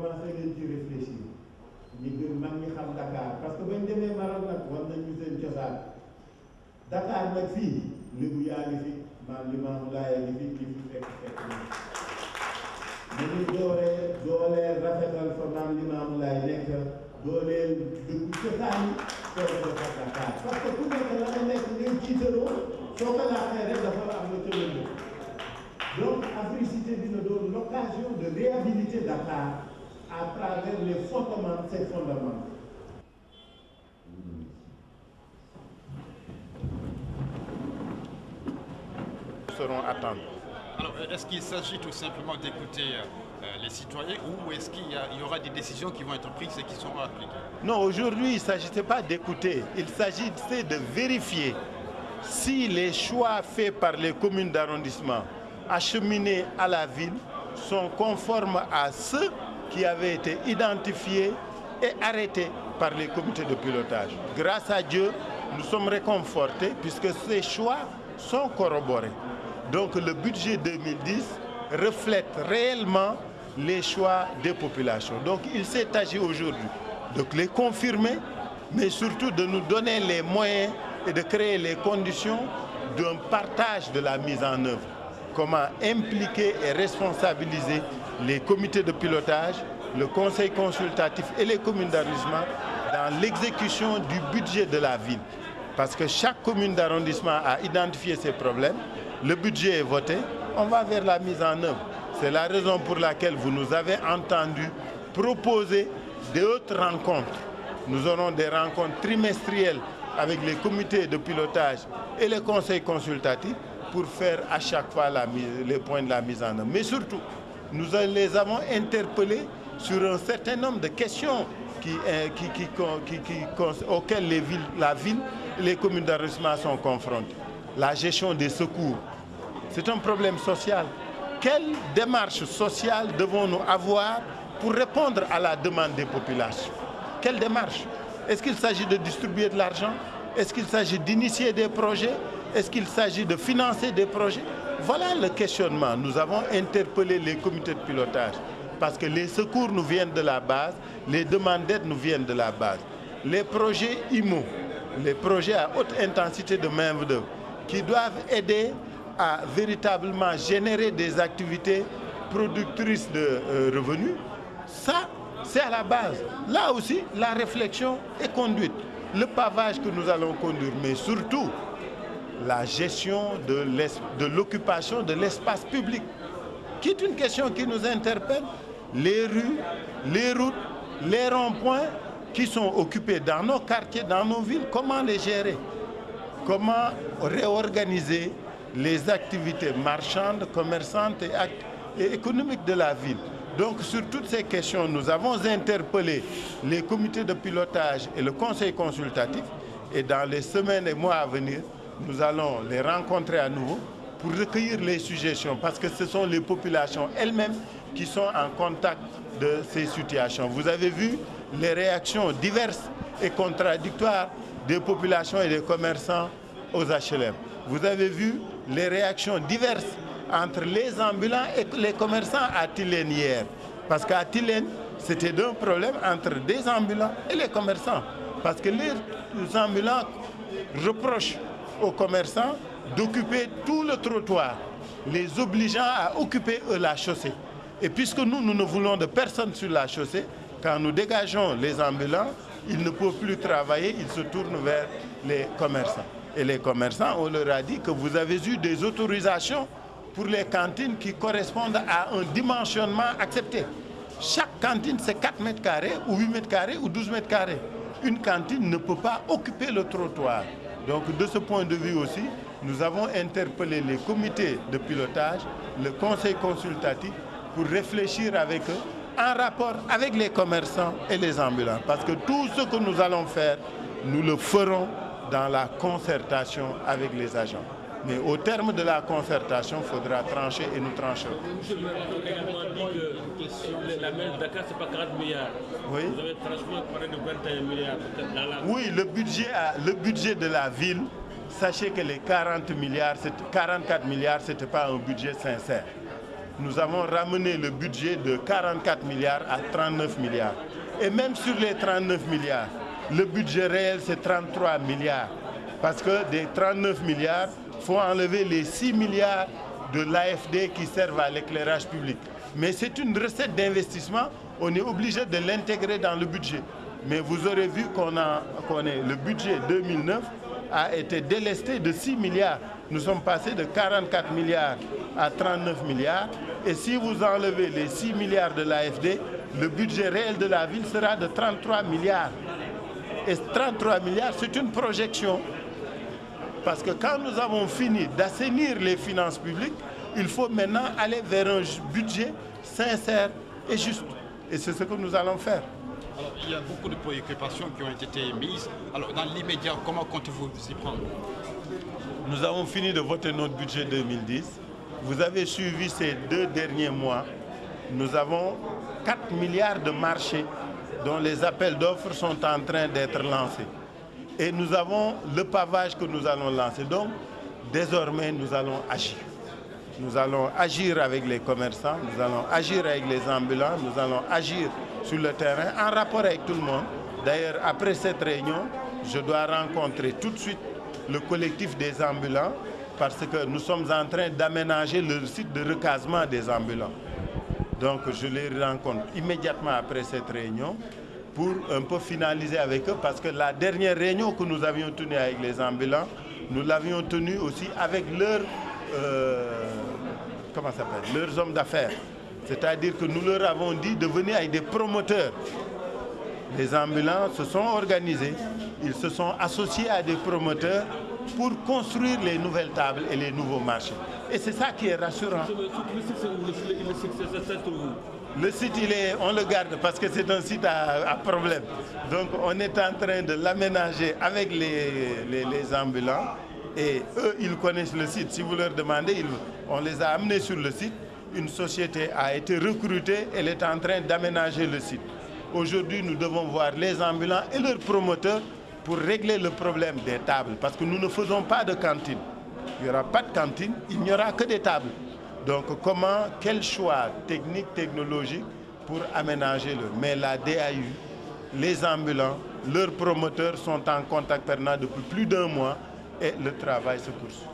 commencé leen ci réfléchir ñi gën mag ñi xam Dakar parce que bañ demee Maroc nag war nañu seen cosaan Dakar nag fii lébu yaa ngi fi maam Limaamu Laay ngi fi ñi fi fekk ñu ngi dooleel rafetal fa maam Limaamu Laay nekk dooleel dëkku cosaan yi soo ko defar Dakar parce que ku nekk la nga nekk ngay jiitaloo soo ko laaxee rek dafa am nga tëlëndoo donc Africité dina doon l'occasion de réhabiliter Dakar à travers les fondements, ses fondements. Seront attendus. Alors, est-ce qu'il s'agit tout simplement d'écouter les citoyens ou est-ce qu'il y aura des décisions qui vont être prises et qui seront appliquées? Non, aujourd'hui, il ne s'agissait pas d'écouter, il s'agissait de vérifier si les choix faits par les communes d'arrondissement acheminés à la ville sont conformes à ceux qui avaient été identifiés et arrêtés par les comités de pilotage. Grâce à Dieu, nous sommes réconfortés puisque ces choix sont corroborés. Donc le budget 2010 reflète réellement les choix des populations. Donc il s'est agi aujourd'hui de les confirmer, mais surtout de nous donner les moyens et de créer les conditions d'un partage de la mise en œuvre. Comment impliquer et responsabiliser les comités de pilotage, le conseil consultatif et les communes d'arrondissement dans l'exécution du budget de la ville. Parce que chaque commune d'arrondissement a identifié ses problèmes, le budget est voté, on va vers la mise en œuvre. C'est la raison pour laquelle vous nous avez entendu proposer d'autres rencontres. Nous aurons des rencontres trimestrielles avec les comités de pilotage et les conseils consultatifs pour faire à chaque fois les points de la mise en œuvre. Mais surtout, nous les avons interpellés sur un certain nombre de questions auxquelles la ville et les communes d'arrondissement sont confrontées. La gestion des secours, c'est un problème social. Quelle démarche sociale devons-nous avoir pour répondre à la demande des populations? Quelle démarche? Est-ce qu'il s'agit de distribuer de l'argent? Est-ce qu'il s'agit d'initier des projets? Est-ce qu'il s'agit de financer des projets? Voilà le questionnement. Nous avons interpellé les comités de pilotage parce que les secours nous viennent de la base, les demandes d'aide nous viennent de la base. Les projets IMO, les projets à haute intensité de main-d'œuvre, qui doivent aider à véritablement générer des activités productrices de revenus, ça, c'est à la base. Là aussi, la réflexion est conduite. Le pavage que nous allons conduire, mais surtout, la gestion de l'occupation de l'espace public, qui est une question qui nous interpelle. Les rues, les routes, les ronds-points qui sont occupés dans nos quartiers, dans nos villes, comment les gérer? Comment réorganiser les activités marchandes, commerçantes et économiques de la ville? Donc sur toutes ces questions, nous avons interpellé les comités de pilotage et le conseil consultatif et dans les semaines et mois à venir, nous allons les rencontrer à nouveau pour recueillir les suggestions parce que ce sont les populations elles-mêmes qui sont en contact de ces situations. Vous avez vu les réactions diverses et contradictoires des populations et des commerçants aux HLM. Vous avez vu les réactions diverses entre les ambulants et les commerçants à Tilène hier. Parce qu'à Tilène, c'était un problème entre des ambulants et les commerçants. Parce que les ambulants reprochent aux commerçants d'occuper tout le trottoir, les obligeant à occuper la chaussée. Et puisque nous ne voulons de personne sur la chaussée, quand nous dégageons les ambulants, ils ne peuvent plus travailler, ils se tournent vers les commerçants. Et les commerçants, on leur a dit que vous avez eu des autorisations pour les cantines qui correspondent à un dimensionnement accepté. Chaque cantine, c'est 4 mètres carrés, ou 8 mètres carrés, ou 12 mètres carrés. Une cantine ne peut pas occuper le trottoir. Donc de ce point de vue aussi, nous avons interpellé les comités de pilotage, le conseil consultatif, pour réfléchir avec eux, en rapport avec les commerçants et les ambulants. Parce que tout ce que nous allons faire, nous le ferons dans la concertation avec les agents. Mais au terme de la concertation, il faudra trancher et nous trancherons. Monsieur le maire, vous avez également dit que la mairie de Dakar, ce n'est pas 40 milliards. Oui. Vous avez franchement parlé de 21 milliards. Dans la... Oui, le budget de la ville, sachez que les 44 milliards, ce n'était pas un budget sincère. nous avons ramené le budget de 44 milliards à 39 milliards. Et même sur les 39 milliards, le budget réel, c'est 33 milliards. Parce que des 39 milliards, il faut enlever les 6 milliards de l'AFD qui servent à l'éclairage public. Mais c'est une recette d'investissement, on est obligé de l'intégrer dans le budget. Mais vous aurez vu le budget 2009 a été délesté de 6 milliards. Nous sommes passés de 44 milliards à 39 milliards. Et si vous enlevez les 6 milliards de l'AFD, le budget réel de la ville sera de 33 milliards. Et 33 milliards, c'est une projection. Parce que quand nous avons fini d'assainir les finances publiques, il faut maintenant aller vers un budget sincère et juste. Et c'est ce que nous allons faire. Alors, il y a beaucoup de préoccupations qui ont été émises. Alors, dans l'immédiat, comment comptez-vous s'y prendre? Nous avons fini de voter notre budget 2010. Vous avez suivi ces 2 derniers mois. Nous avons 4 milliards de marchés dont les appels d'offres sont en train d'être lancés. Et nous avons le pavage que nous allons lancer. Donc, désormais, nous allons agir. Nous allons agir avec les commerçants, nous allons agir avec les ambulants, nous allons agir sur le terrain en rapport avec tout le monde. D'ailleurs, après cette réunion, je dois rencontrer tout de suite le collectif des ambulants parce que nous sommes en train d'aménager le site de recasement des ambulants. Donc, je les rencontre immédiatement après cette réunion pour un peu finaliser avec eux parce que la dernière réunion que nous avions tenue avec les ambulants, nous l'avions tenue aussi avec leurs hommes d'affaires. C'est-à-dire que nous leur avons dit de venir avec des promoteurs. Les ambulants se sont organisés, ils se sont associés à des promoteurs pour construire les nouvelles tables et les nouveaux marchés. Et c'est ça qui est rassurant. Le site, on le garde parce que c'est un site à problème. Donc on est en train de l'aménager avec les ambulants. Et eux, ils connaissent le site. Si vous leur demandez, on les a amenés sur le site. Une société a été recrutée, elle est en train d'aménager le site. Aujourd'hui, nous devons voir les ambulants et leurs promoteurs pour régler le problème des tables. Parce que nous ne faisons pas de cantine. Il n'y aura pas de cantine, il n'y aura que des tables. Donc quel choix technique, technologique pour aménager le. Mais la DAU, les ambulants, leurs promoteurs sont en contact permanent depuis plus d'1 mois et le travail se poursuit.